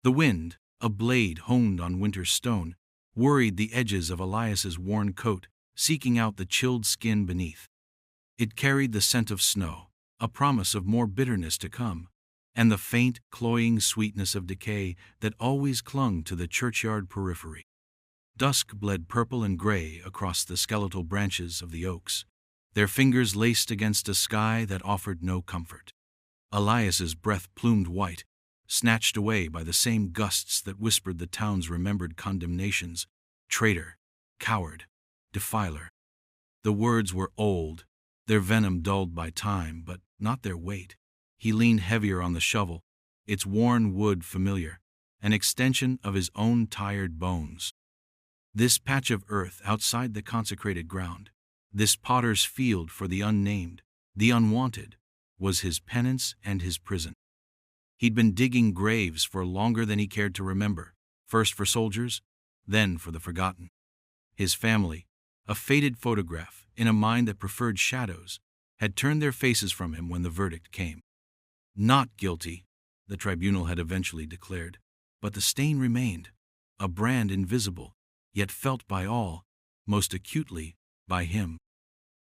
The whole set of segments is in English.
The wind, a blade honed on winter's stone, worried the edges of Elias's worn coat, seeking out the chilled skin beneath. It carried the scent of snow, a promise of more bitterness to come, and the faint, cloying sweetness of decay that always clung to the churchyard periphery. Dusk bled purple and gray across the skeletal branches of the oaks, their fingers laced against a sky that offered no comfort. Elias's breath plumed white, snatched away by the same gusts that whispered the town's remembered condemnations: traitor, coward, defiler. The words were old, their venom dulled by time, but not their weight. He leaned heavier on the shovel, its worn wood familiar, an extension of his own tired bones. This patch of earth outside the consecrated ground, this potter's field for the unnamed, the unwanted, was his penance and his prison. He'd been digging graves for longer than he cared to remember, first for soldiers, then for the forgotten. His family, a faded photograph in a mind that preferred shadows, had turned their faces from him when the verdict came. Not guilty, the tribunal had eventually declared, but the stain remained, a brand invisible, yet felt by all, most acutely by him.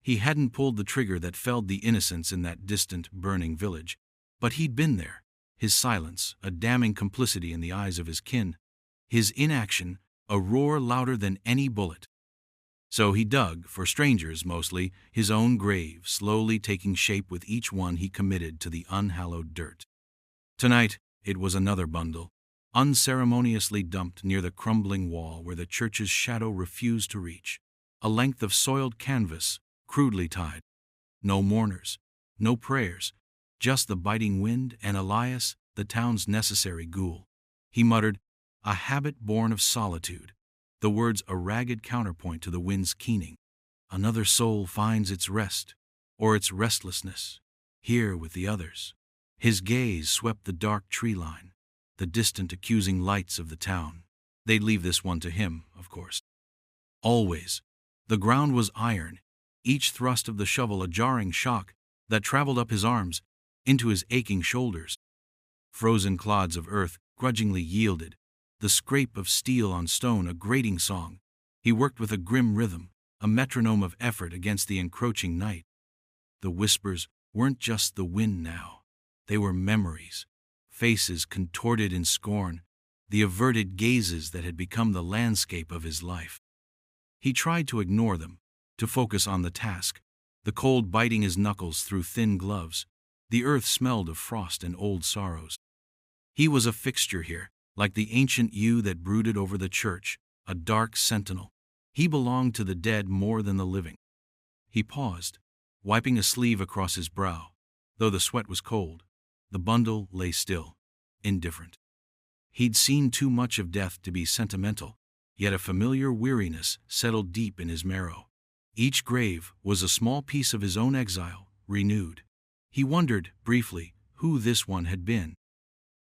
He hadn't pulled the trigger that felled the innocents in that distant, burning village, but he'd been there, his silence a damning complicity in the eyes of his kin, his inaction a roar louder than any bullet. So he dug, for strangers mostly, his own grave, slowly taking shape with each one he committed to the unhallowed dirt. Tonight, it was another bundle, unceremoniously dumped near the crumbling wall where the church's shadow refused to reach, a length of soiled canvas, crudely tied. No mourners, no prayers, just the biting wind and Elias, the town's necessary ghoul. He muttered, "A habit born of solitude," the words a ragged counterpoint to the wind's keening. Another soul finds its rest, or its restlessness, here with the others. His gaze swept the dark tree line, the distant accusing lights of the town. They'd leave this one to him, of course. Always. The ground was iron, each thrust of the shovel a jarring shock that traveled up his arms, into his aching shoulders. Frozen clods of earth grudgingly yielded, the scrape of steel on stone a grating song. He worked with a grim rhythm, a metronome of effort against the encroaching night. The whispers weren't just the wind now. They were memories, faces contorted in scorn, the averted gazes that had become the landscape of his life. He tried to ignore them, to focus on the task, the cold biting his knuckles through thin gloves. The earth smelled of frost and old sorrows. He was a fixture here, like the ancient yew that brooded over the church, a dark sentinel. He belonged to the dead more than the living. He paused, wiping a sleeve across his brow. Though the sweat was cold, the bundle lay still, indifferent. He'd seen too much of death to be sentimental, yet a familiar weariness settled deep in his marrow. Each grave was a small piece of his own exile, renewed. He wondered, briefly, who this one had been.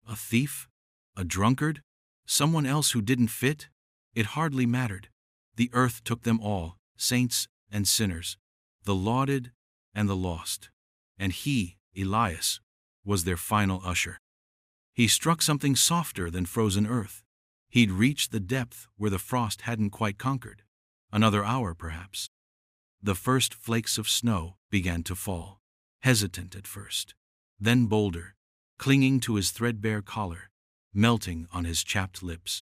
A thief? A drunkard? Someone else who didn't fit? It hardly mattered. The earth took them all, saints and sinners, the lauded and the lost. And he, Elias, was their final usher. He struck something softer than frozen earth. He'd reached the depth where the frost hadn't quite conquered. Another hour, perhaps. The first flakes of snow began to fall, hesitant at first, then bolder, clinging to his threadbare collar, melting on his chapped lips.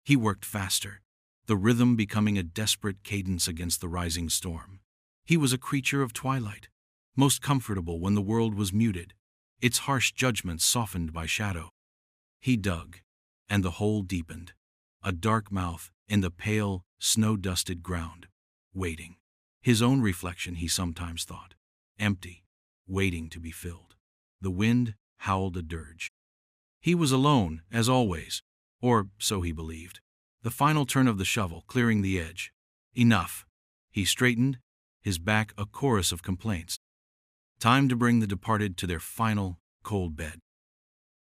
He worked faster, the rhythm becoming a desperate cadence against the rising storm. He was a creature of twilight, most comfortable when the world was muted, its harsh judgments softened by shadow. He dug, and the hole deepened, a dark mouth in the pale, snow-dusted ground, waiting. His own reflection, he sometimes thought, empty, waiting to be filled. The wind howled a dirge. He was alone, as always, or so he believed. The final turn of the shovel, clearing the edge. Enough. He straightened, his back a chorus of complaints. Time to bring the departed to their final, cold bed.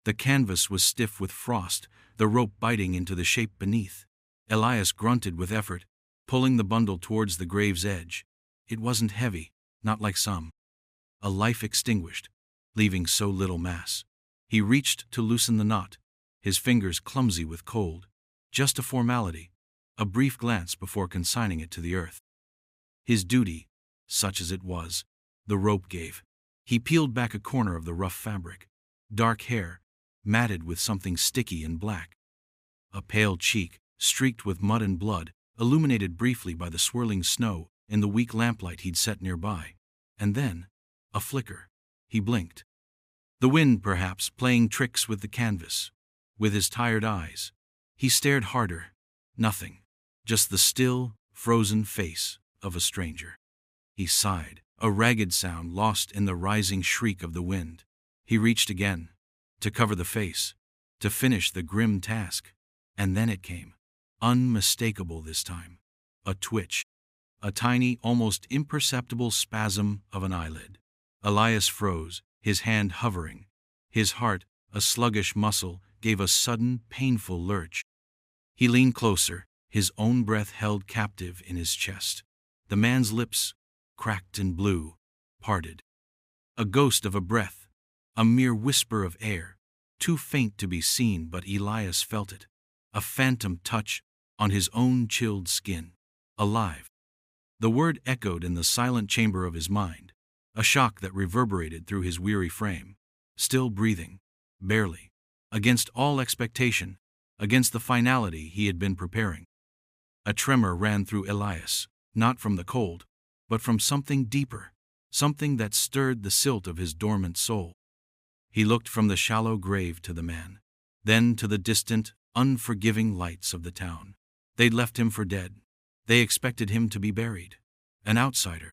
The canvas was stiff with frost, the rope biting into the shape beneath. Elias grunted with effort, pulling the bundle towards the grave's edge. It wasn't heavy, not like some. A life extinguished, leaving so little mass. He reached to loosen the knot, his fingers clumsy with cold. Just a formality, a brief glance before consigning it to the earth. His duty, such as it was, the rope gave. He peeled back a corner of the rough fabric. Dark hair, matted with something sticky and black. A pale cheek, streaked with mud and blood, illuminated briefly by the swirling snow in the weak lamplight he'd set nearby. And then, a flicker. He blinked. The wind, perhaps, playing tricks with the canvas. With his tired eyes, he stared harder. Nothing. Just the still, frozen face of a stranger. He sighed, a ragged sound lost in the rising shriek of the wind. He reached again, to cover the face, to finish the grim task. And then it came. Unmistakable this time. A twitch. A tiny, almost imperceptible spasm of an eyelid. Elias froze, his hand hovering. His heart, a sluggish muscle, gave a sudden, painful lurch. He leaned closer, his own breath held captive in his chest. The man's lips, cracked and blue, parted. A ghost of a breath, a mere whisper of air, too faint to be seen, but Elias felt it. A phantom touch on his own chilled skin. Alive. The word echoed in the silent chamber of his mind, a shock that reverberated through his weary frame. Still breathing, barely, against all expectation, against the finality he had been preparing. A tremor ran through Elias, not from the cold, but from something deeper, something that stirred the silt of his dormant soul. He looked from the shallow grave to the man, then to the distant, unforgiving lights of the town. They'd left him for dead. They expected him to be buried. An outsider.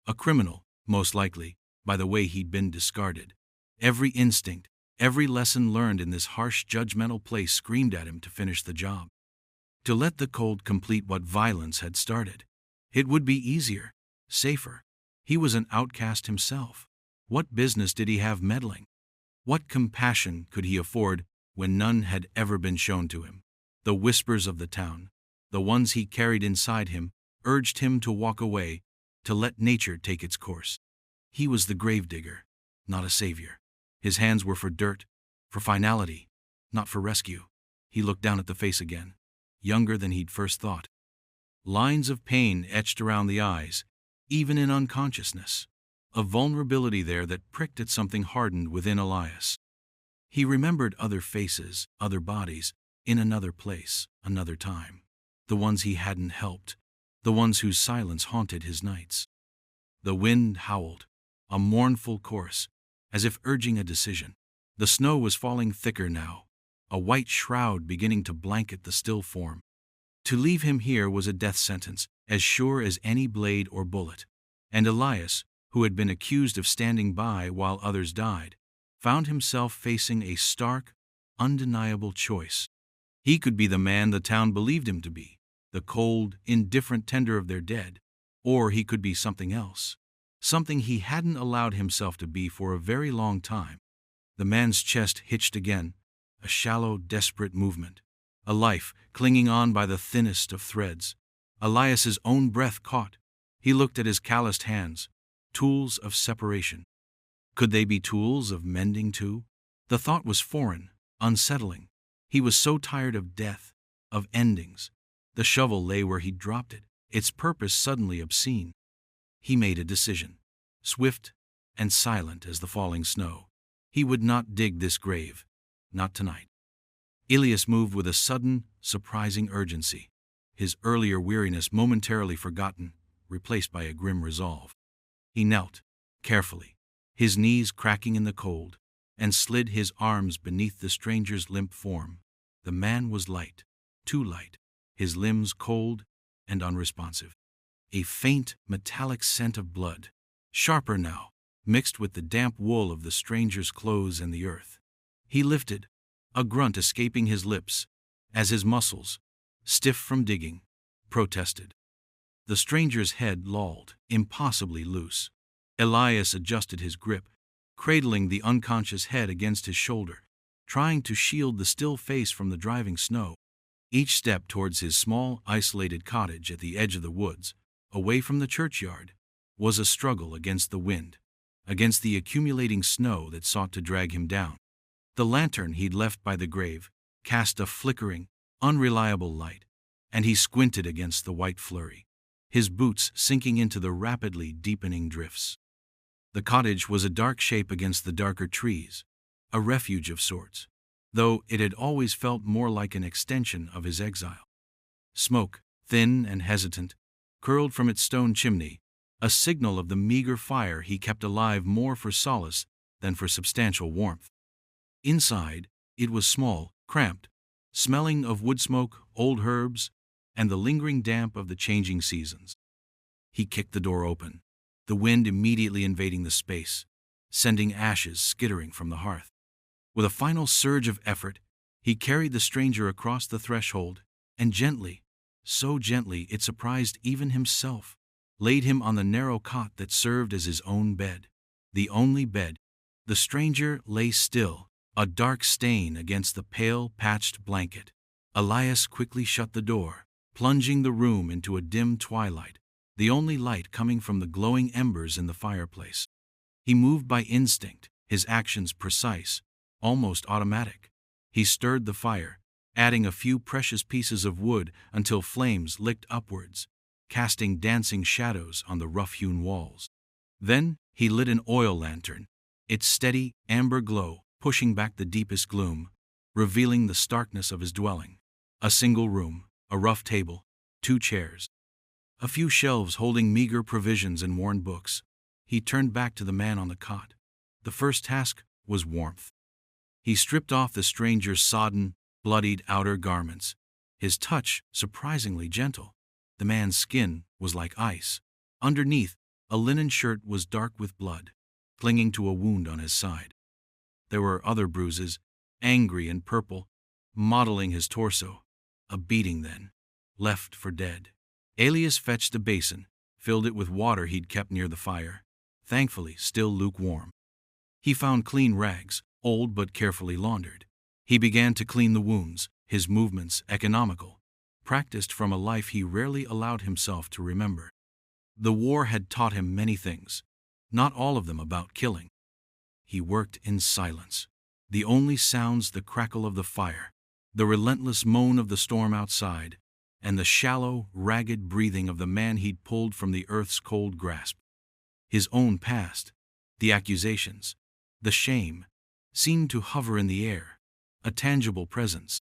A criminal, most likely, by the way he'd been discarded. Every instinct, every lesson learned in this harsh, judgmental place screamed at him to finish the job. To let the cold complete what violence had started. It would be easier, safer. He was an outcast himself. What business did he have meddling? What compassion could he afford when none had ever been shown to him? The whispers of the town, the ones he carried inside him, urged him to walk away, to let nature take its course. He was the gravedigger, not a savior. His hands were for dirt, for finality, not for rescue. He looked down at the face again, younger than he'd first thought. Lines of pain etched around the eyes, even in unconsciousness. A vulnerability there that pricked at something hardened within Elias. He remembered other faces, other bodies, in another place, another time. The ones he hadn't helped, the ones whose silence haunted his nights. The wind howled, a mournful chorus, as if urging a decision. The snow was falling thicker now, a white shroud beginning to blanket the still form. To leave him here was a death sentence, as sure as any blade or bullet. And Elias, who had been accused of standing by while others died, found himself facing a stark, undeniable choice. He could be the man the town believed him to be, the cold, indifferent tender of their dead, or he could be something else, something he hadn't allowed himself to be for a very long time. The man's chest hitched again, a shallow, desperate movement, a life clinging on by the thinnest of threads. Elias's own breath caught. He looked at his calloused hands, tools of separation. Could they be tools of mending too? The thought was foreign, unsettling. He was so tired of death, of endings. The shovel lay where he'd dropped it, its purpose suddenly obscene. He made a decision, swift and silent as the falling snow. He would not dig this grave, not tonight. Elias moved with a sudden, surprising urgency, his earlier weariness momentarily forgotten, replaced by a grim resolve. He knelt, carefully, his knees cracking in the cold, and slid his arms beneath the stranger's limp form. The man was light, too light, his limbs cold and unresponsive. A faint, metallic scent of blood, sharper now, mixed with the damp wool of the stranger's clothes and the earth. He lifted, a grunt escaping his lips, as his muscles, stiff from digging, protested. The stranger's head lolled, impossibly loose. Elias adjusted his grip, cradling the unconscious head against his shoulder, trying to shield the still face from the driving snow. Each step towards his small, isolated cottage at the edge of the woods, away from the churchyard, was a struggle against the wind, against the accumulating snow that sought to drag him down. The lantern he'd left by the grave, cast a flickering, unreliable light, and he squinted against the white flurry, his boots sinking into the rapidly deepening drifts. The cottage was a dark shape against the darker trees, a refuge of sorts, though it had always felt more like an extension of his exile. Smoke, thin and hesitant, curled from its stone chimney, a signal of the meager fire he kept alive more for solace than for substantial warmth. Inside, it was small, cramped, smelling of wood smoke, old herbs, and the lingering damp of the changing seasons. He kicked the door open, the wind immediately invading the space, sending ashes skittering from the hearth. With a final surge of effort, he carried the stranger across the threshold and gently, so gently it surprised even himself, laid him on the narrow cot that served as his own bed, the only bed. The stranger lay still, a dark stain against the pale, patched blanket. Elias quickly shut the door, plunging the room into a dim twilight, the only light coming from the glowing embers in the fireplace. He moved by instinct, his actions precise, almost automatic. He stirred the fire, adding a few precious pieces of wood until flames licked upwards, casting dancing shadows on the rough-hewn walls. Then he lit an oil lantern, its steady, amber glow pushing back the deepest gloom, revealing the starkness of his dwelling. A single room, a rough table, 2 chairs, a few shelves holding meager provisions and worn books. He turned back to the man on the cot. The first task was warmth. He stripped off the stranger's sodden, bloodied outer garments, his touch surprisingly gentle. The man's skin was like ice. Underneath, a linen shirt was dark with blood, clinging to a wound on his side. There were other bruises, angry and purple, mottling his torso. A beating then, left for dead. Elias fetched a basin, filled it with water he'd kept near the fire, thankfully still lukewarm. He found clean rags, old but carefully laundered. He began to clean the wounds, his movements economical, practiced from a life he rarely allowed himself to remember. The war had taught him many things, not all of them about killing. He worked in silence. The only sounds the crackle of the fire, the relentless moan of the storm outside, and the shallow, ragged breathing of the man he'd pulled from the earth's cold grasp. His own past, the accusations, the shame, seemed to hover in the air, a tangible presence.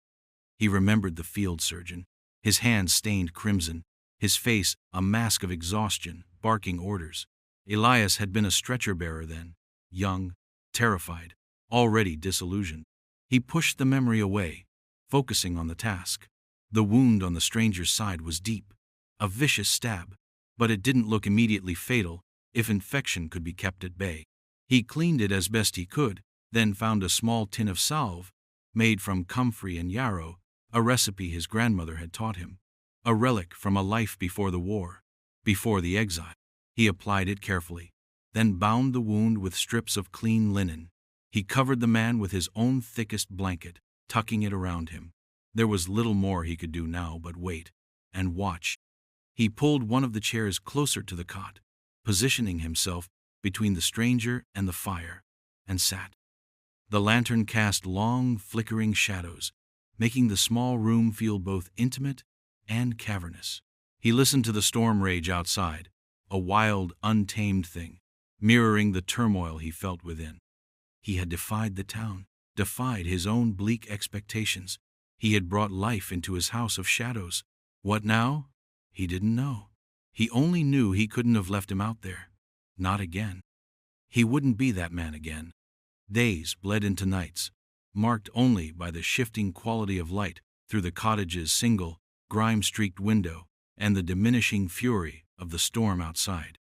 He remembered the field surgeon, his hands stained crimson, his face a mask of exhaustion, barking orders. Elias had been a stretcher-bearer then, young, terrified, already disillusioned. He pushed the memory away, focusing on the task. The wound on the stranger's side was deep, a vicious stab, but it didn't look immediately fatal if infection could be kept at bay. He cleaned it as best he could, then found a small tin of salve, made from comfrey and yarrow, a recipe his grandmother had taught him, a relic from a life before the war, before the exile. He applied it carefully, then bound the wound with strips of clean linen. He covered the man with his own thickest blanket, tucking it around him. There was little more he could do now but wait and watch. He pulled one of the chairs closer to the cot, positioning himself between the stranger and the fire, and sat. The lantern cast long, flickering shadows, making the small room feel both intimate and cavernous. He listened to the storm rage outside, a wild, untamed thing, mirroring the turmoil he felt within. He had defied the town, defied his own bleak expectations. He had brought life into his house of shadows. What now? He didn't know. He only knew he couldn't have left him out there. Not again. He wouldn't be that man again. Days bled into nights, marked only by the shifting quality of light through the cottage's single, grime-streaked window and the diminishing fury of the storm outside.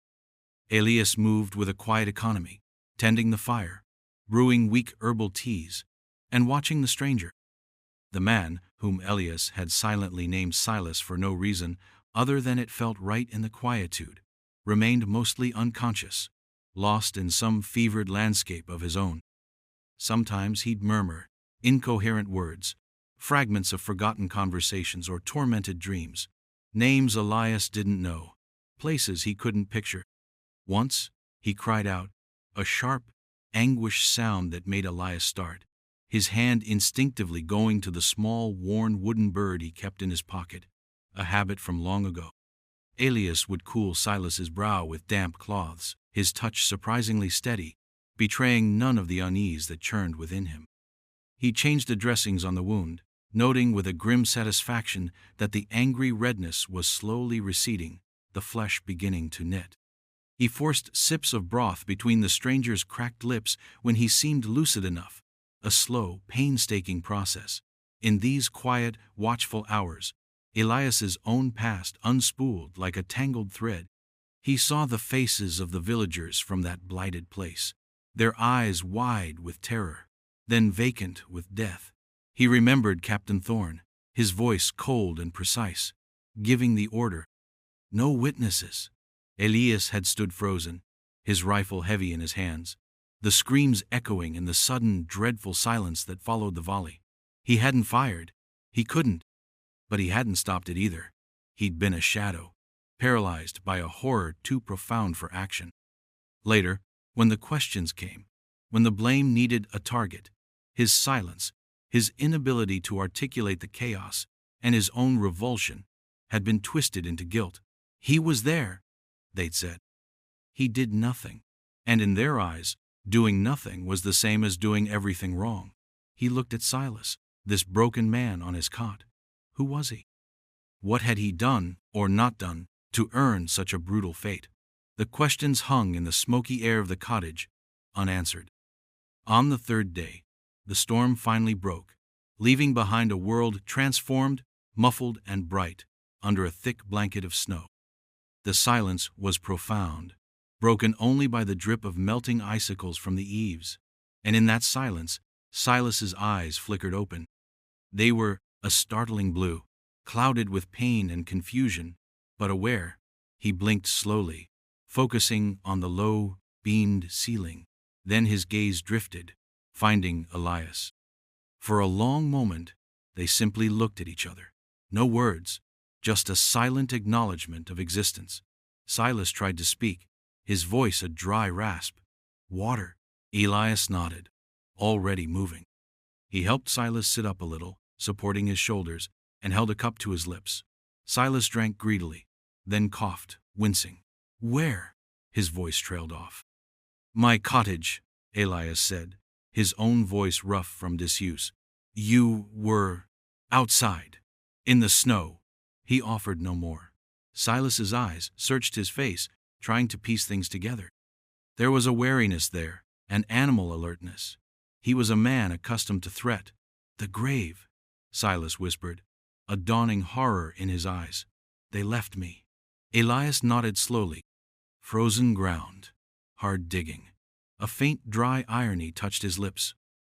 Elias moved with a quiet economy, tending the fire, brewing weak herbal teas, and watching the stranger. The man, whom Elias had silently named Silas for no reason other than it felt right in the quietude, remained mostly unconscious, lost in some fevered landscape of his own. Sometimes he'd murmur, incoherent words, fragments of forgotten conversations or tormented dreams, names Elias didn't know, places he couldn't picture. Once, he cried out, a sharp, anguished sound that made Elias start. his hand instinctively going to the small, worn wooden bird he kept in his pocket, a habit from long ago. Elias would cool Silas's brow with damp cloths, his touch surprisingly steady, betraying none of the unease that churned within him. He changed the dressings on the wound, noting with a grim satisfaction that the angry redness was slowly receding, the flesh beginning to knit. He forced sips of broth between the stranger's cracked lips when he seemed lucid enough, a slow, painstaking process. In these quiet, watchful hours, Elias's own past unspooled like a tangled thread. He saw the faces of the villagers from that blighted place, their eyes wide with terror, then vacant with death. He remembered Captain Thorne, his voice cold and precise, giving the order. No witnesses. Elias had stood frozen, his rifle heavy in his hands, the screams echoing in the sudden, dreadful silence that followed the volley. He hadn't fired. He couldn't. But he hadn't stopped it either. He'd been a shadow, paralyzed by a horror too profound for action. Later, when the questions came, when the blame needed a target, his silence, his inability to articulate the chaos, and his own revulsion had been twisted into guilt. He was there, they'd said. He did nothing, and in their eyes, doing nothing was the same as doing everything wrong. He looked at Silas, this broken man on his cot. Who was he? What had he done, or not done, to earn such a brutal fate? The questions hung in the smoky air of the cottage, unanswered. On the third day, the storm finally broke, leaving behind a world transformed, muffled, and bright under a thick blanket of snow. The silence was profound, broken only by the drip of melting icicles from the eaves, and in that silence, Silas's eyes flickered open. They were a startling blue, clouded with pain and confusion, but aware. He blinked slowly, focusing on the low, beamed ceiling. Then his gaze drifted, finding Elias. For a long moment, they simply looked at each other. No words, just a silent acknowledgement of existence. Silas tried to speak, his voice a dry rasp. Water. Elias nodded, already moving. He helped Silas sit up a little, supporting his shoulders, and held a cup to his lips. Silas drank greedily, then coughed, wincing. Where? His voice trailed off. My cottage, Elias said, his own voice rough from disuse. You were outside, in the snow. He offered no more. Silas's eyes searched his face, trying to piece things together. There was a wariness there, an animal alertness. He was a man accustomed to threat. The grave, Silas whispered, a dawning horror in his eyes. They left me. Elias nodded slowly. Frozen ground. Hard digging. A faint, dry irony touched his lips.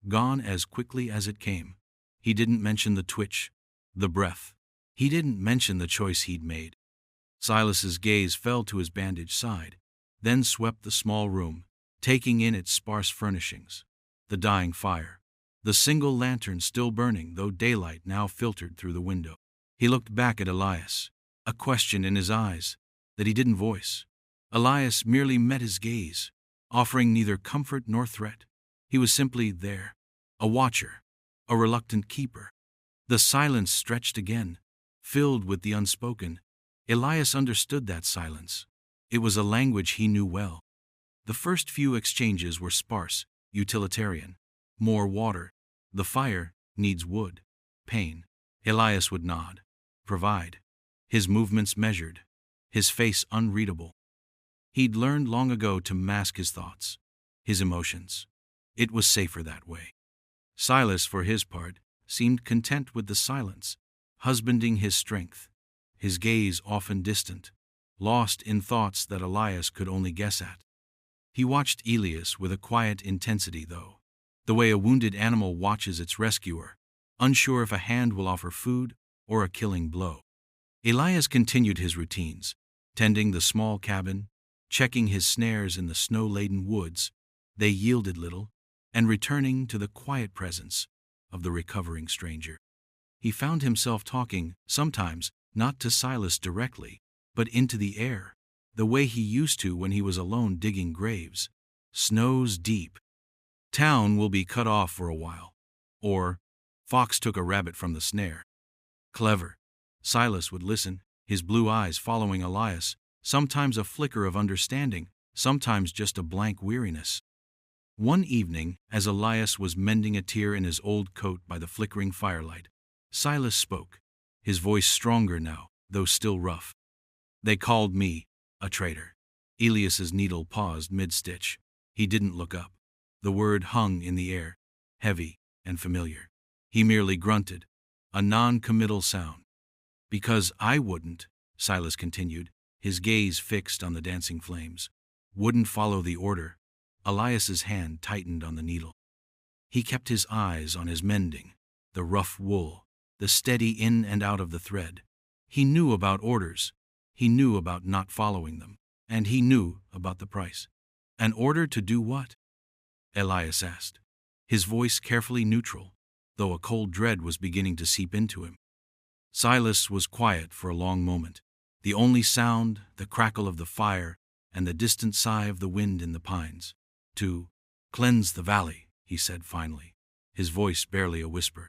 Gone as quickly as it came. He didn't mention the twitch, the breath. He didn't mention the choice he'd made. Silas's gaze fell to his bandaged side, then swept the small room, taking in its sparse furnishings. The dying fire. The single lantern still burning, though daylight now filtered through the window. He looked back at Elias, a question in his eyes that he didn't voice. Elias merely met his gaze, offering neither comfort nor threat. He was simply there, a watcher, a reluctant keeper. The silence stretched again, filled with the unspoken. Elias understood that silence. It was a language he knew well. The first few exchanges were sparse, utilitarian. More water. The fire needs wood. Pain. Elias would nod. Provide. His movements measured. His face unreadable. He'd learned long ago to mask his thoughts, his emotions. It was safer that way. Silas, for his part, seemed content with the silence, husbanding his strength, his gaze often distant, lost in thoughts that Elias could only guess at. He watched Elias with a quiet intensity, though, the way a wounded animal watches its rescuer, unsure if a hand will offer food or a killing blow. Elias continued his routines, tending the small cabin, checking his snares in the snow-laden woods. They yielded little, and returning to the quiet presence of the recovering stranger. He found himself talking, sometimes, not to Silas directly, but into the air, the way he used to when he was alone digging graves. Snow's deep. Town will be cut off for a while. Or, fox took a rabbit from the snare. Clever. Silas would listen, his blue eyes following Elias, sometimes a flicker of understanding, sometimes just a blank weariness. One evening, as Elias was mending a tear in his old coat by the flickering firelight, Silas spoke, his voice stronger now, though still rough. They called me a traitor. Elias's needle paused mid-stitch. He didn't look up. The word hung in the air, heavy and familiar. He merely grunted, a non-committal sound. Because I wouldn't, Silas continued, his gaze fixed on the dancing flames, wouldn't follow the order. Elias's hand tightened on the needle. He kept his eyes on his mending, the rough wool, the steady in and out of the thread. He knew about orders. He knew about not following them. And he knew about the price. An order to do what? Elias asked, his voice carefully neutral, though a cold dread was beginning to seep into him. Silas was quiet for a long moment, the only sound, the crackle of the fire, and the distant sigh of the wind in the pines. To cleanse the valley, he said finally, his voice barely a whisper.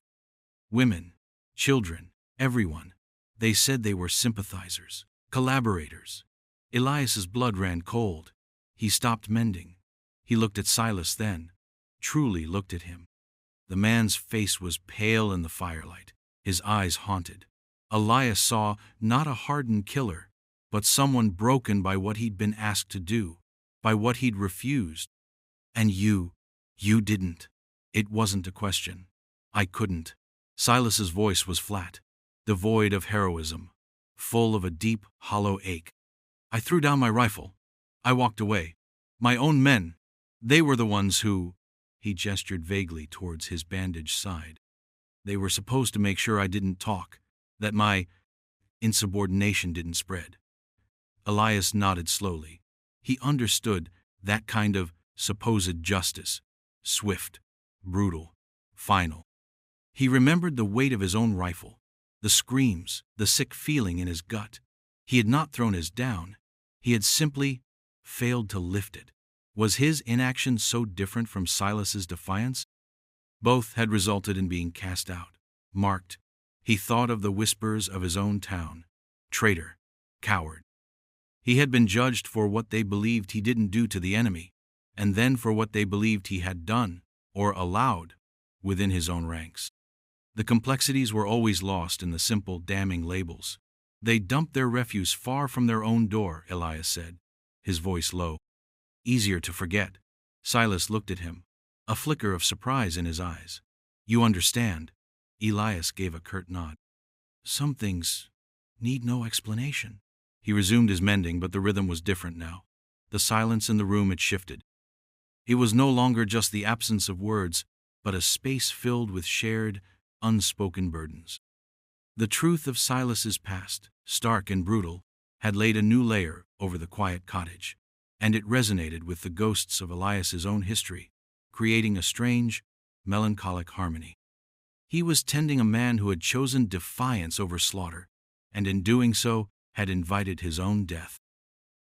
Women, children, everyone, they said they were sympathizers, collaborators. Elias's blood ran cold. He stopped mending. He looked at Silas then, truly looked at him. The man's face was pale in the firelight, his eyes haunted. Elias saw not a hardened killer, but someone broken by what he'd been asked to do, by what he'd refused. And you didn't. It wasn't a question. I couldn't. Silas's voice was flat, devoid of heroism, full of a deep, hollow ache. I threw down my rifle. I walked away. My own men, they were the ones who— He gestured vaguely towards his bandaged side. They were supposed to make sure I didn't talk, that my insubordination didn't spread. Elias nodded slowly. He understood that kind of supposed justice, swift, brutal, final. He remembered the weight of his own rifle, the screams, the sick feeling in his gut. He had not thrown his down. He had simply failed to lift it. Was his inaction so different from Silas's defiance? Both had resulted in being cast out, marked. He thought of the whispers of his own town. Traitor, coward. He had been judged for what they believed he didn't do to the enemy, and then for what they believed he had done, or allowed, within his own ranks. The complexities were always lost in the simple, damning labels. They dumped their refuse far from their own door, Elias said, his voice low. Easier to forget. Silas looked at him, a flicker of surprise in his eyes. You understand? Elias gave a curt nod. Some things need no explanation. He resumed his mending, but the rhythm was different now. The silence in the room had shifted. It was no longer just the absence of words, but a space filled with shared, unspoken burdens. The truth of Silas's past, stark and brutal, had laid a new layer over the quiet cottage, and it resonated with the ghosts of Elias's own history, creating a strange, melancholic harmony. He was tending a man who had chosen defiance over slaughter, and in doing so had invited his own death.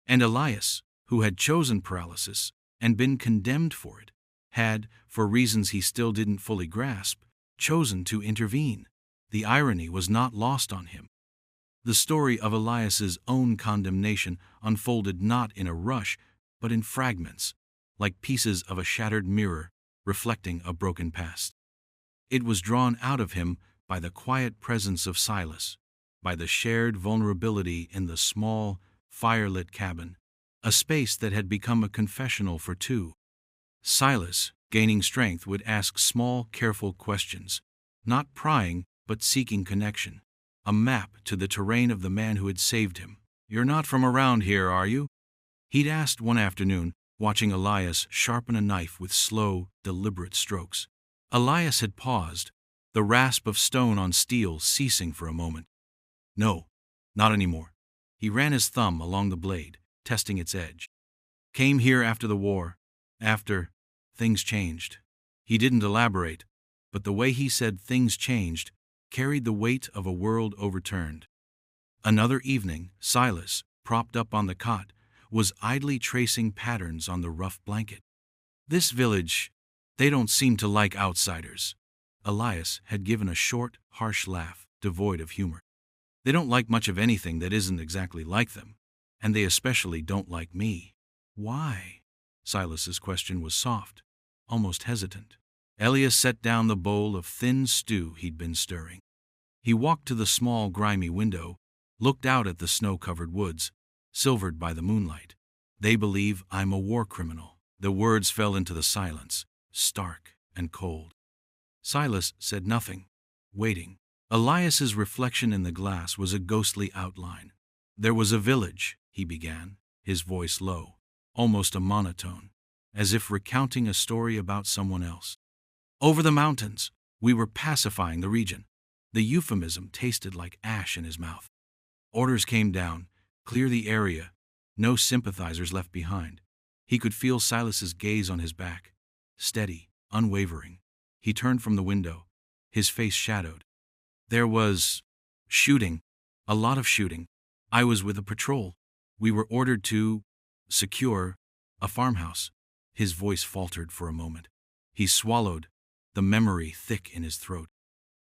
And Elias, who had chosen paralysis and been condemned for it, had, for reasons he still didn't fully grasp, chosen to intervene. The irony was not lost on him. The story of Elias's own condemnation unfolded not in a rush, but in fragments, like pieces of a shattered mirror reflecting a broken past. It was drawn out of him by the quiet presence of Silas, by the shared vulnerability in the small, firelit cabin, a space that had become a confessional for two. Silas, gaining strength, would ask small, careful questions, not prying, but seeking connection, a map to the terrain of the man who had saved him. You're not from around here, are you? He'd asked one afternoon, watching Elias sharpen a knife with slow, deliberate strokes. Elias had paused, the rasp of stone on steel ceasing for a moment. No, not anymore. He ran his thumb along the blade, testing its edge. Came here after the war, after things changed. He didn't elaborate, but the way he said things changed carried the weight of a world overturned. Another evening, Silas, propped up on the cot, was idly tracing patterns on the rough blanket. This village, they don't seem to like outsiders. Elias had given a short, harsh laugh, devoid of humor. They don't like much of anything that isn't exactly like them, and they especially don't like me. Why? Silas's question was soft, almost hesitant. Elias set down the bowl of thin stew he'd been stirring. He walked to the small, grimy window, looked out at the snow-covered woods, silvered by the moonlight. They believe I'm a war criminal. The words fell into the silence, stark and cold. Silas said nothing, waiting. Elias's reflection in the glass was a ghostly outline. There was a village, he began, his voice low, almost a monotone, as if recounting a story about someone else. Over the mountains, we were pacifying the region. The euphemism tasted like ash in his mouth. Orders came down, clear the area, no sympathizers left behind. He could feel Silas's gaze on his back, steady, unwavering. He turned from the window, his face shadowed. There was shooting, a lot of shooting. I was with a patrol. We were ordered to secure a farmhouse. His voice faltered for a moment. He swallowed, the memory thick in his throat.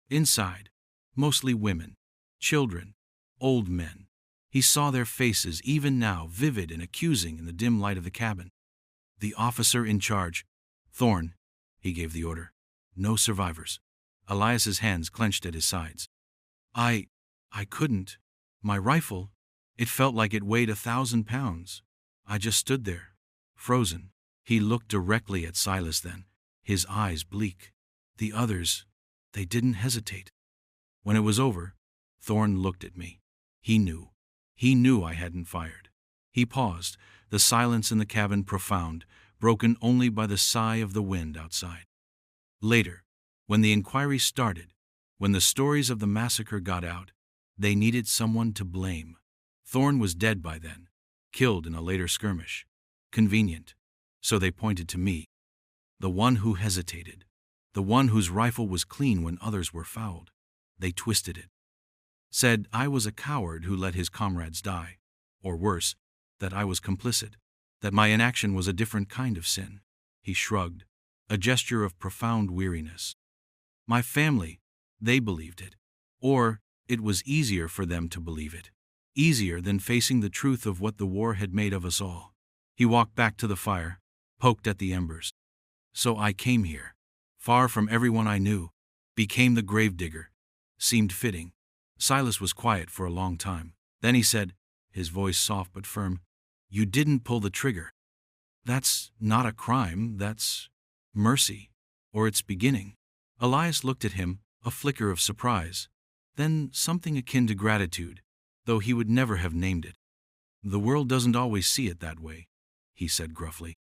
Inside, mostly women, children, old men. He saw their faces, even now, vivid and accusing in the dim light of the cabin. The officer in charge, Thorn, he gave the order. No survivors. Elias's hands clenched at his sides. I couldn't. My rifle, it felt like it weighed 1,000 pounds. I just stood there, frozen. He looked directly at Silas then, his eyes bleak. The others, they didn't hesitate. When it was over, Thorn looked at me. He knew. He knew I hadn't fired. He paused, the silence in the cabin profound, broken only by the sigh of the wind outside. Later, when the inquiry started, when the stories of the massacre got out, they needed someone to blame. Thorn was dead by then, killed in a later skirmish. Convenient. So they pointed to me. The one who hesitated. The one whose rifle was clean when others were fouled. They twisted it. Said I was a coward who let his comrades die. Or worse, that I was complicit. That my inaction was a different kind of sin. He shrugged, a gesture of profound weariness. My family, they believed it. Or it was easier for them to believe it. Easier than facing the truth of what the war had made of us all. He walked back to the fire, poked at the embers. So I came here, far from everyone I knew, became the gravedigger. Seemed fitting. Silas was quiet for a long time. Then he said, his voice soft but firm, "You didn't pull the trigger. That's not a crime, that's mercy, or its beginning." Elias looked at him, a flicker of surprise, then something akin to gratitude, though he would never have named it. "The world doesn't always see it that way," he said gruffly.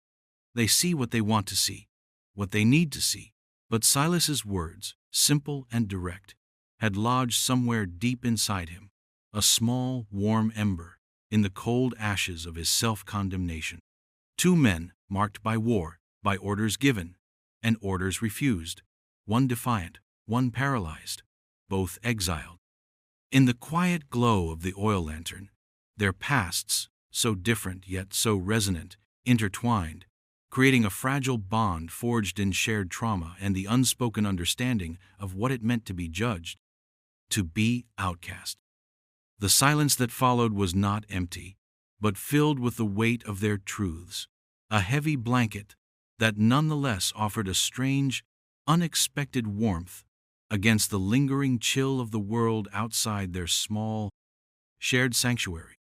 "They see what they want to see, what they need to see." But Silas's words, simple and direct, had lodged somewhere deep inside him, a small, warm ember, in the cold ashes of his self-condemnation. Two men, marked by war, by orders given, and orders refused, one defiant, one paralyzed, both exiled. In the quiet glow of the oil lantern, their pasts, so different yet so resonant, intertwined, creating a fragile bond forged in shared trauma and the unspoken understanding of what it meant to be judged, to be outcast. The silence that followed was not empty, but filled with the weight of their truths, a heavy blanket that nonetheless offered a strange, unexpected warmth against the lingering chill of the world outside their small, shared sanctuary.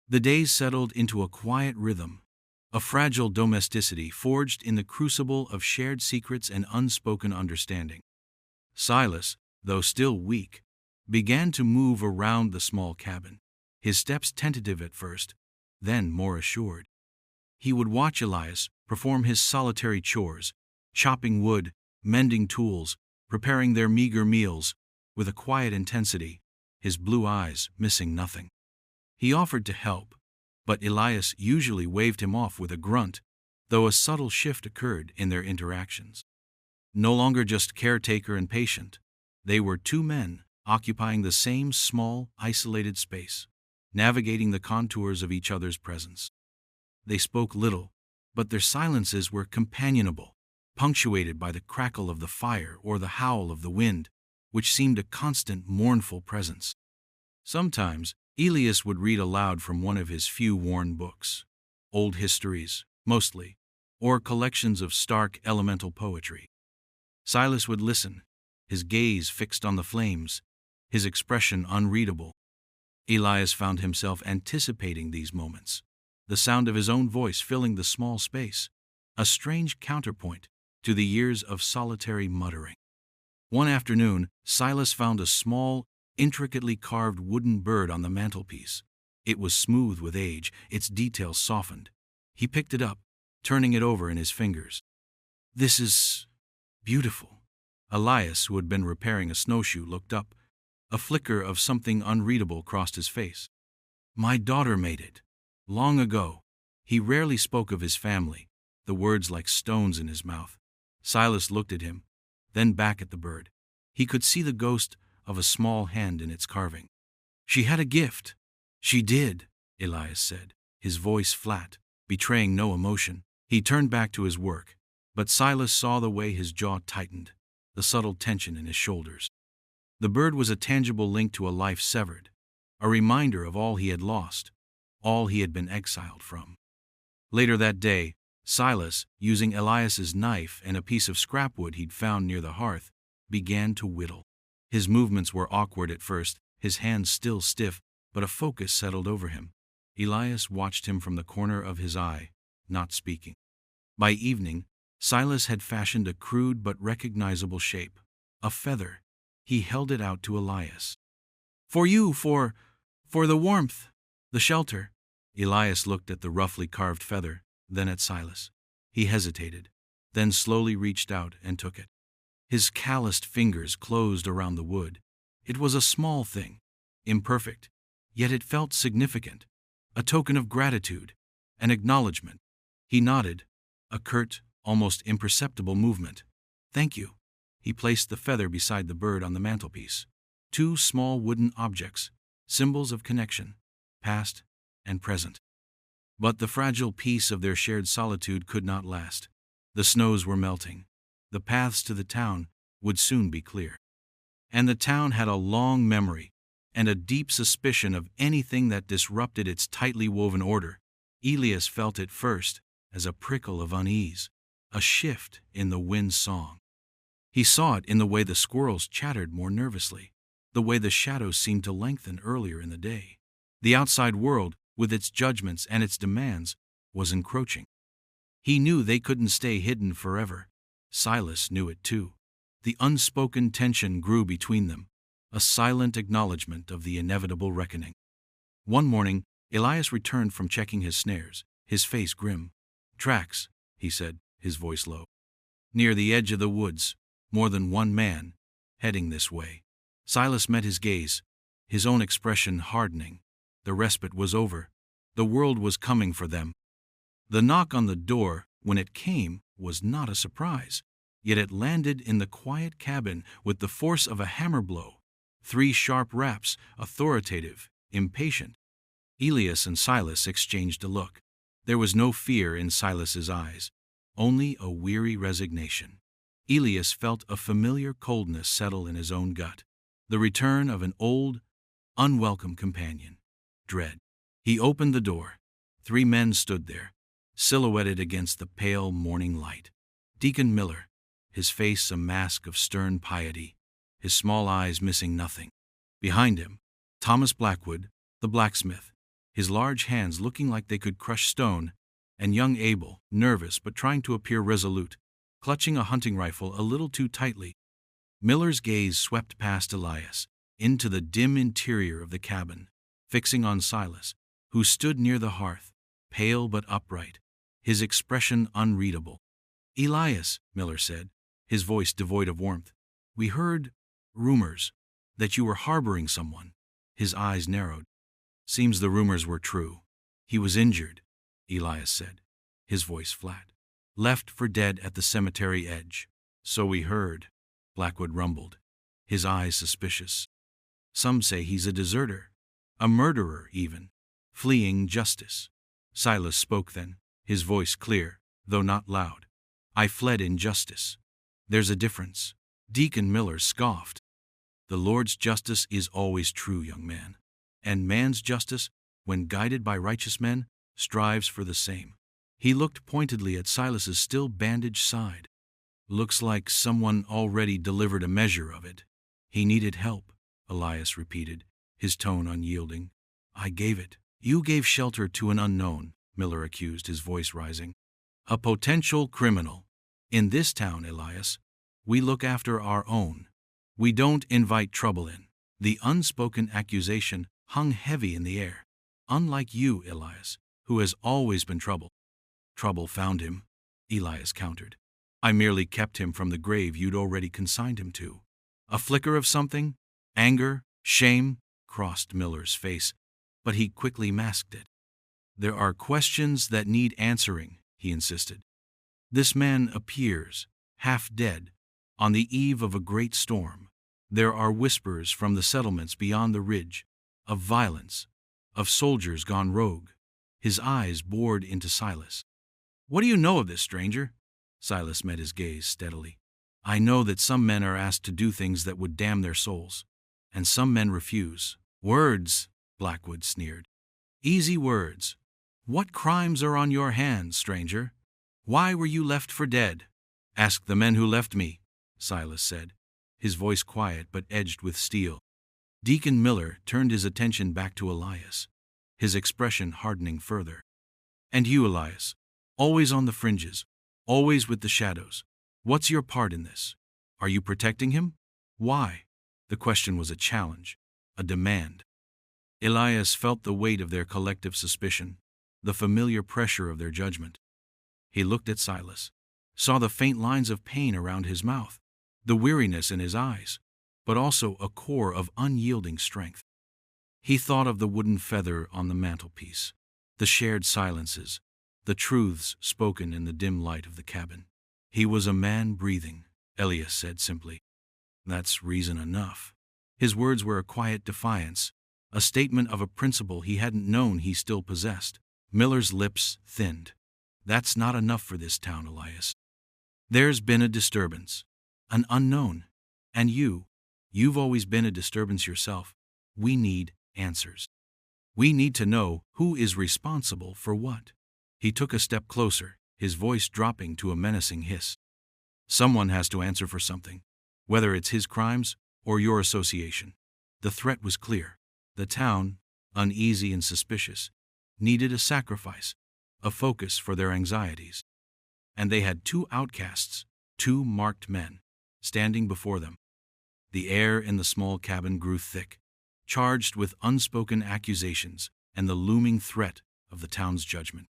The days settled into a quiet rhythm, a fragile domesticity forged in the crucible of shared secrets and unspoken understanding. Silas, though still weak, began to move around the small cabin, his steps tentative at first, then more assured. He would watch Elias perform his solitary chores, chopping wood, mending tools, preparing their meager meals, with a quiet intensity, his blue eyes missing nothing. He offered to help, but Elias usually waved him off with a grunt, though a subtle shift occurred in their interactions. No longer just caretaker and patient, they were two men occupying the same small, isolated space, navigating the contours of each other's presence. They spoke little, but their silences were companionable, punctuated by the crackle of the fire or the howl of the wind, which seemed a constant mournful presence. Sometimes, Elias would read aloud from one of his few worn books, old histories, mostly, or collections of stark elemental poetry. Silas would listen, his gaze fixed on the flames, his expression unreadable. Elias found himself anticipating these moments, the sound of his own voice filling the small space, a strange counterpoint to the years of solitary muttering. One afternoon, Silas found a small, intricately carved wooden bird on the mantelpiece. It was smooth with age, its details softened. He picked it up, turning it over in his fingers. "This is beautiful." Elias, who had been repairing a snowshoe, looked up. A flicker of something unreadable crossed his face. "My daughter made it. Long ago." He rarely spoke of his family, the words like stones in his mouth. Silas looked at him, then back at the bird. He could see the ghost of a small hand in its carving. "She had a gift." "She did," Elias said, his voice flat, betraying no emotion. He turned back to his work, but Silas saw the way his jaw tightened, the subtle tension in his shoulders. The bird was a tangible link to a life severed, a reminder of all he had lost, all he had been exiled from. Later that day, Silas, using Elias's knife and a piece of scrap wood he'd found near the hearth, began to whittle. His movements were awkward at first, his hands still stiff, but a focus settled over him. Elias watched him from the corner of his eye, not speaking. By evening, Silas had fashioned a crude but recognizable shape, a feather. He held it out to Elias. "For you, for the warmth, the shelter." Elias looked at the roughly carved feather, then at Silas. He hesitated, then slowly reached out and took it. His calloused fingers closed around the wood. It was a small thing, imperfect, yet it felt significant, a token of gratitude, an acknowledgement. He nodded, a curt, almost imperceptible movement. "Thank you." He placed the feather beside the bird on the mantelpiece. Two small wooden objects, symbols of connection, past and present. But the fragile peace of their shared solitude could not last. The snows were melting. The paths to the town would soon be clear. And the town had a long memory and a deep suspicion of anything that disrupted its tightly woven order. Elias felt it first as a prickle of unease, a shift in the wind's song. He saw it in the way the squirrels chattered more nervously, the way the shadows seemed to lengthen earlier in the day. The outside world, with its judgments and its demands, was encroaching. He knew they couldn't stay hidden forever. Silas knew it too. The unspoken tension grew between them, a silent acknowledgement of the inevitable reckoning. One morning, Elias returned from checking his snares, his face grim. "Tracks," he said, his voice low. "Near the edge of the woods, more than one man, heading this way." Silas met his gaze, his own expression hardening. The respite was over. The world was coming for them. The knock on the door, when it came, was not a surprise, yet it landed in the quiet cabin with the force of a hammer blow. 3 sharp raps, authoritative, impatient. Elias and Silas exchanged a look. There was no fear in Silas's eyes, only a weary resignation. Elias felt a familiar coldness settle in his own gut, the return of an old, unwelcome companion. Dread. He opened the door. 3 men stood there, silhouetted against the pale morning light. Deacon Miller, his face a mask of stern piety, his small eyes missing nothing. Behind him, Thomas Blackwood, the blacksmith, his large hands looking like they could crush stone, and young Abel, nervous but trying to appear resolute, clutching a hunting rifle a little too tightly. Miller's gaze swept past Elias, into the dim interior of the cabin, fixing on Silas, who stood near the hearth, pale but upright, his expression unreadable. "Elias," Miller said, his voice devoid of warmth, "we heard rumors that you were harboring someone." His eyes narrowed. "Seems the rumors were true. He was injured," Elias said, his voice flat. "Left for dead at the cemetery edge." "So we heard," Blackwood rumbled, his eyes suspicious. "Some say he's a deserter, a murderer even, fleeing justice." Silas spoke then, his voice clear, though not loud. I fled in justice. There's a difference. Deacon Miller scoffed. The Lord's justice is always true, young man. And man's justice, when guided by righteous men, strives for the same. He looked pointedly at Silas's still bandaged side. Looks like someone already delivered a measure of it. He needed help, Elias repeated, his tone unyielding. I gave it. You gave shelter to an unknown, Miller accused, his voice rising. A potential criminal. In this town, Elias, we look after our own. We don't invite trouble in. The unspoken accusation hung heavy in the air. Unlike you, Elias, who has always been trouble. Trouble found him, Elias countered. I merely kept him from the grave you'd already consigned him to. A flicker of something, anger, shame, crossed Miller's face, but he quickly masked it. There are questions that need answering, he insisted. This man appears, half dead, on the eve of a great storm. There are whispers from the settlements beyond the ridge, of violence, of soldiers gone rogue. His eyes bored into Silas. What do you know of this, stranger? Silas met his gaze steadily. I know that some men are asked to do things that would damn their souls, and some men refuse. Words, Blackwood sneered. Easy words. What crimes are on your hands, stranger? Why were you left for dead? Ask the men who left me, Silas said, his voice quiet but edged with steel. Deacon Miller turned his attention back to Elias, his expression hardening further. And you, Elias, always on the fringes, always with the shadows. What's your part in this? Are you protecting him? Why? The question was a challenge, a demand. Elias felt the weight of their collective suspicion, the familiar pressure of their judgment. He looked at Silas, saw the faint lines of pain around his mouth, the weariness in his eyes, but also a core of unyielding strength. He thought of the wooden feather on the mantelpiece, the shared silences, the truths spoken in the dim light of the cabin. He was a man breathing, Elias said simply. That's reason enough. His words were a quiet defiance, a statement of a principle he hadn't known he still possessed. Miller's lips thinned. That's not enough for this town, Elias. There's been a disturbance, an unknown, and you've always been a disturbance yourself. We need answers. We need to know who is responsible for what. He took a step closer, his voice dropping to a menacing hiss. Someone has to answer for something, whether it's his crimes or your association. The threat was clear. The town, uneasy and suspicious, needed a sacrifice, a focus for their anxieties. And they had two outcasts, two marked men, standing before them. The air in the small cabin grew thick, charged with unspoken accusations and the looming threat of the town's judgment.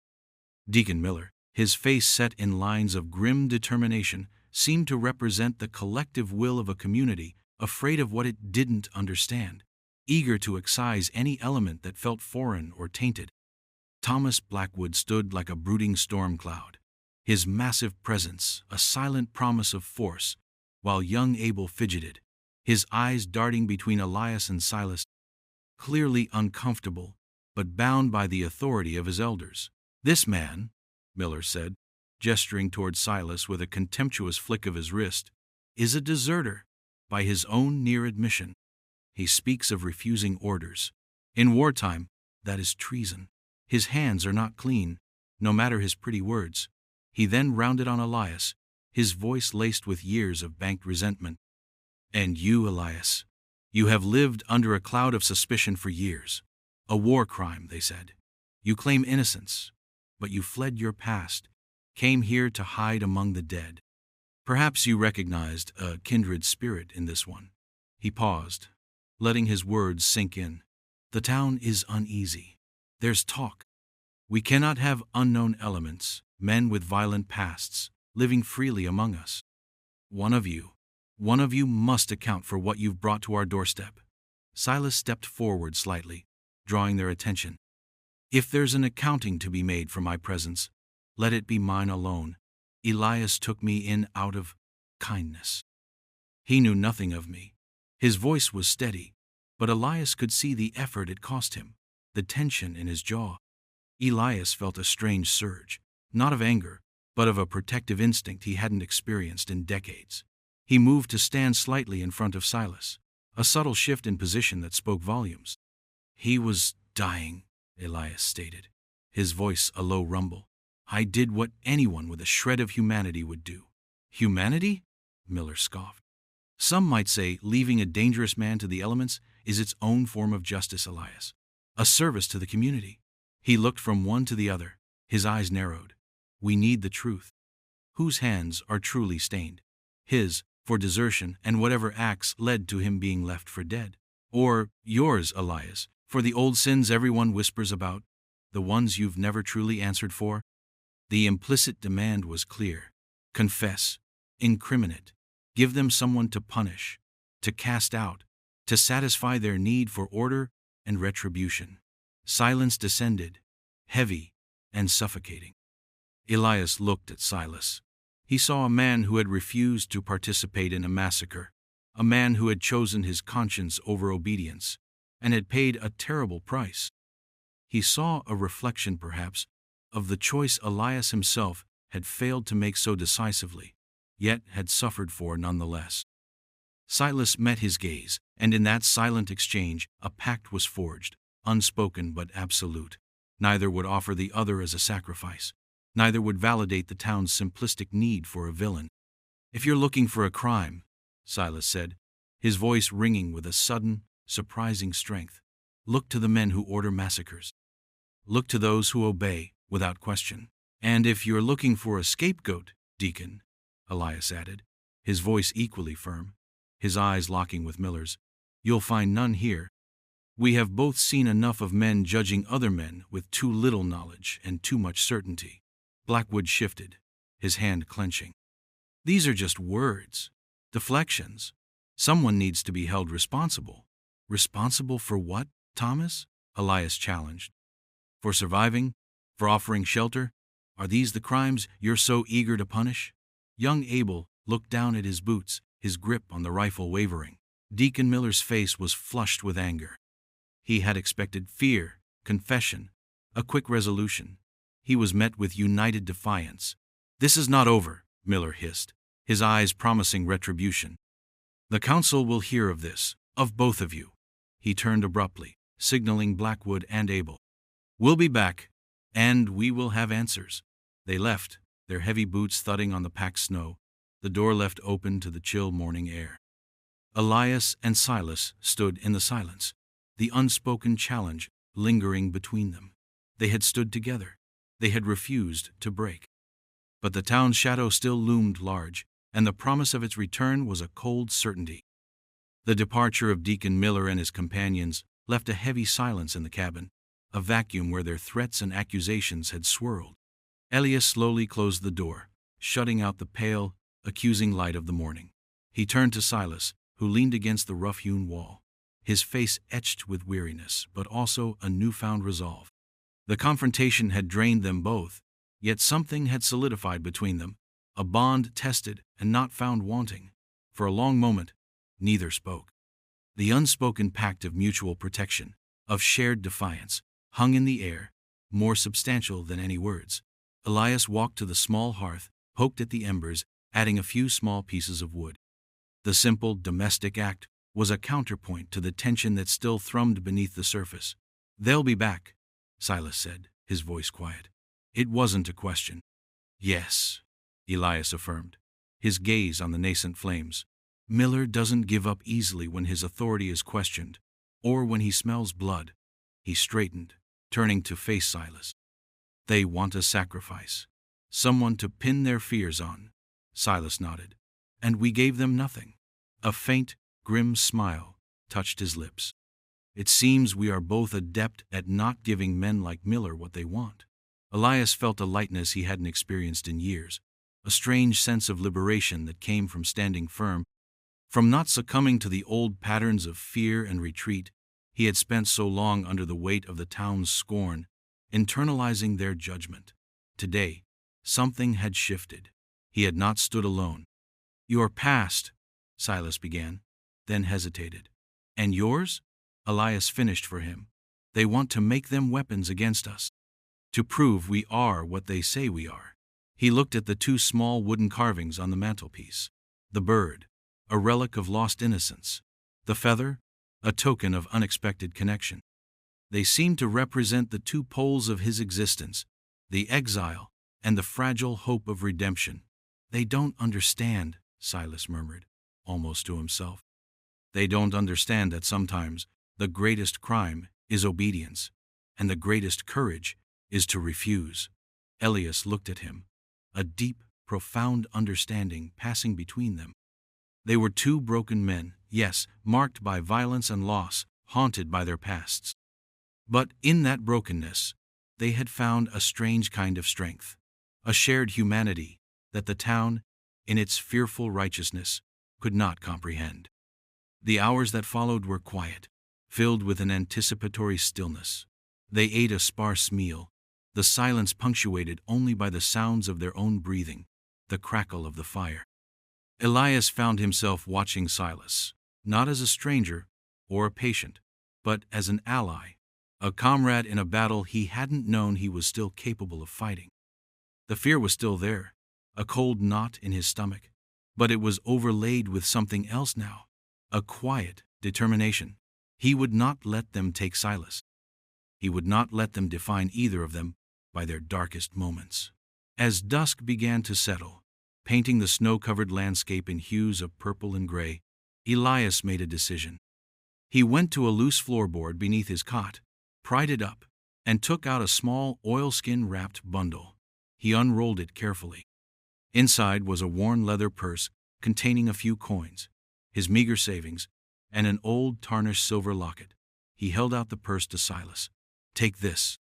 Deacon Miller, his face set in lines of grim determination, seemed to represent the collective will of a community afraid of what it didn't understand, eager to excise any element that felt foreign or tainted. Thomas Blackwood stood like a brooding storm cloud, his massive presence a silent promise of force, while young Abel fidgeted, his eyes darting between Elias and Silas, clearly uncomfortable, but bound by the authority of his elders. This man, Miller said, gesturing toward Silas with a contemptuous flick of his wrist, is a deserter, by his own near admission. He speaks of refusing orders. In wartime, that is treason. His hands are not clean, no matter his pretty words. He then rounded on Elias, his voice laced with years of banked resentment. And you, Elias, you have lived under a cloud of suspicion for years. A war crime, they said. You claim innocence, but you fled your past, came here to hide among the dead. Perhaps you recognized a kindred spirit in this one. He paused, letting his words sink in. The town is uneasy. There's talk. We cannot have unknown elements, men with violent pasts, living freely among us. One of you must account for what you've brought to our doorstep. Silas stepped forward slightly, drawing their attention. If there's an accounting to be made for my presence, let it be mine alone. Elias took me in out of kindness. He knew nothing of me. His voice was steady, but Elias could see the effort it cost him, the tension in his jaw. Elias felt a strange surge, not of anger, but of a protective instinct he hadn't experienced in decades. He moved to stand slightly in front of Silas, a subtle shift in position that spoke volumes. "He was dying," Elias stated, his voice a low rumble. "I did what anyone with a shred of humanity would do." "Humanity?" Miller scoffed. "Some might say leaving a dangerous man to the elements is its own form of justice, Elias. A service to the community." He looked from one to the other, his eyes narrowed. "We need the truth. Whose hands are truly stained? His, for desertion and whatever acts led to him being left for dead? Or yours, Elias, for the old sins everyone whispers about, the ones you've never truly answered for?" The implicit demand was clear. Confess. Incriminate. Give them someone to punish, to cast out, to satisfy their need for order and retribution. Silence descended, heavy and suffocating. Elias looked at Silas. He saw a man who had refused to participate in a massacre, a man who had chosen his conscience over obedience, and had paid a terrible price. He saw a reflection, perhaps, of the choice Elias himself had failed to make so decisively, yet had suffered for nonetheless. Silas met his gaze, and in that silent exchange a pact was forged, unspoken but absolute. Neither would offer the other as a sacrifice. Neither would validate the town's simplistic need for a villain. "If you're looking for a crime," Silas said, his voice ringing with a sudden, surprising strength, "look to the men who order massacres. Look to those who obey, without question. And if you're looking for a scapegoat, Deacon," Elias added, his voice equally firm, his eyes locking with Miller's, "you'll find none here. We have both seen enough of men judging other men with too little knowledge and too much certainty." Blackwood shifted, his hand clenching. "These are just words, deflections. Someone needs to be held responsible." "Responsible for what, Thomas?" Elias challenged. "For surviving? For offering shelter? Are these the crimes you're so eager to punish?" Young Abel looked down at his boots, his grip on the rifle wavering. Deacon Miller's face was flushed with anger. He had expected fear, confession, a quick resolution. He was met with united defiance. "This is not over," Miller hissed, his eyes promising retribution. "The council will hear of this, of both of you." He turned abruptly, signaling Blackwood and Abel. "We'll be back, and we will have answers." They left, their heavy boots thudding on the packed snow, the door left open to the chill morning air. Elias and Silas stood in the silence, the unspoken challenge lingering between them. They had stood together. They had refused to break. But the town's shadow still loomed large, and the promise of its return was a cold certainty. The departure of Deacon Miller and his companions left a heavy silence in the cabin, a vacuum where their threats and accusations had swirled. Elias slowly closed the door, shutting out the pale, accusing light of the morning. He turned to Silas, who leaned against the rough-hewn wall, his face etched with weariness, but also a newfound resolve. The confrontation had drained them both, yet something had solidified between them, a bond tested and not found wanting. For a long moment, neither spoke. The unspoken pact of mutual protection, of shared defiance, hung in the air, more substantial than any words. Elias walked to the small hearth, poked at the embers, adding a few small pieces of wood. The simple, domestic act was a counterpoint to the tension that still thrummed beneath the surface. "They'll be back," Silas said, his voice quiet. It wasn't a question. "Yes," Elias affirmed, his gaze on the nascent flames. "Miller doesn't give up easily when his authority is questioned, or when he smells blood." He straightened, turning to face Silas. "They want a sacrifice, someone to pin their fears on." Silas nodded. "And we gave them nothing." A faint, grim smile touched his lips. "It seems we are both adept at not giving men like Miller what they want." Elias felt a lightness he hadn't experienced in years, a strange sense of liberation that came from standing firm, from not succumbing to the old patterns of fear and retreat he had spent so long under the weight of the town's scorn, internalizing their judgment. Today, something had shifted. He had not stood alone. "Your past," Silas began, then hesitated. "And yours?" Elias finished for him. "They want to make them weapons against us, to prove we are what they say we are." He looked at the two small wooden carvings on the mantelpiece. The bird, a relic of lost innocence. The feather, a token of unexpected connection. They seemed to represent the two poles of his existence, the exile and the fragile hope of redemption. They don't understand, Silas murmured, almost to himself. They don't understand that sometimes the greatest crime is obedience, and the greatest courage is to refuse. Elias looked at him, a deep, profound understanding passing between them. They were two broken men, yes, marked by violence and loss, haunted by their pasts. But in that brokenness, they had found a strange kind of strength, a shared humanity that the town, in its fearful righteousness, could not comprehend. The hours that followed were quiet, filled with an anticipatory stillness. They ate a sparse meal, the silence punctuated only by the sounds of their own breathing, the crackle of the fire. Elias found himself watching Silas, not as a stranger or a patient, but as an ally, a comrade in a battle he hadn't known he was still capable of fighting. The fear was still there, a cold knot in his stomach, but it was overlaid with something else now, a quiet determination. He would not let them take Silas. He would not let them define either of them by their darkest moments. As dusk began to settle, painting the snow-covered landscape in hues of purple and gray, Elias made a decision. He went to a loose floorboard beneath his cot, pried it up, and took out a small oilskin-wrapped bundle. He unrolled it carefully. Inside was a worn leather purse containing a few coins, his meager savings, and an old tarnished silver locket. He held out the purse to Silas. "Take this.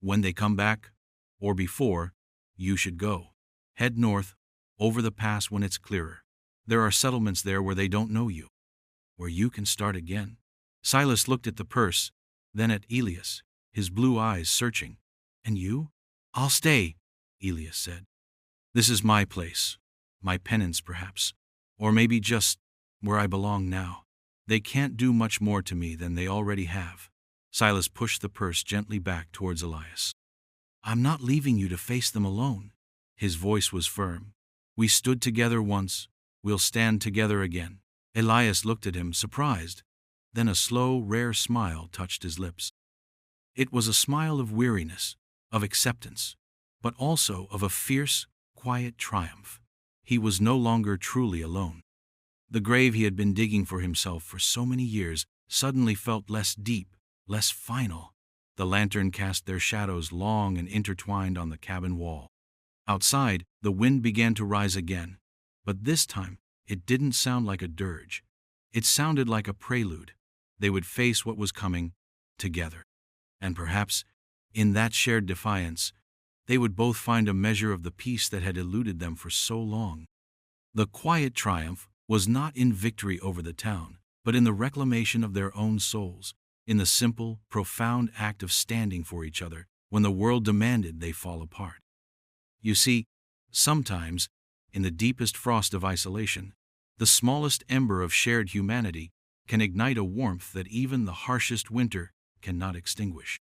When they come back, or before, you should go. Head north, over the pass when it's clearer. There are settlements there where they don't know you, where you can start again." Silas looked at the purse, then at Elias, his blue eyes searching. "And you?" "I'll stay," Elias said. "This is my place, my penance perhaps, or maybe just where I belong now. They can't do much more to me than they already have." Silas pushed the purse gently back towards Elias. "I'm not leaving you to face them alone." His voice was firm. "We stood together once, we'll stand together again." Elias looked at him, surprised. Then a slow, rare smile touched his lips. It was a smile of weariness, of acceptance, but also of a fierce, quiet triumph. He was no longer truly alone. The grave he had been digging for himself for so many years suddenly felt less deep, less final. The lantern cast their shadows long and intertwined on the cabin wall. Outside, the wind began to rise again, but this time it didn't sound like a dirge. It sounded like a prelude. They would face what was coming, together. And perhaps, in that shared defiance, they would both find a measure of the peace that had eluded them for so long. The quiet triumph was not in victory over the town, but in the reclamation of their own souls, in the simple, profound act of standing for each other when the world demanded they fall apart. You see, sometimes, in the deepest frost of isolation, the smallest ember of shared humanity can ignite a warmth that even the harshest winter cannot extinguish.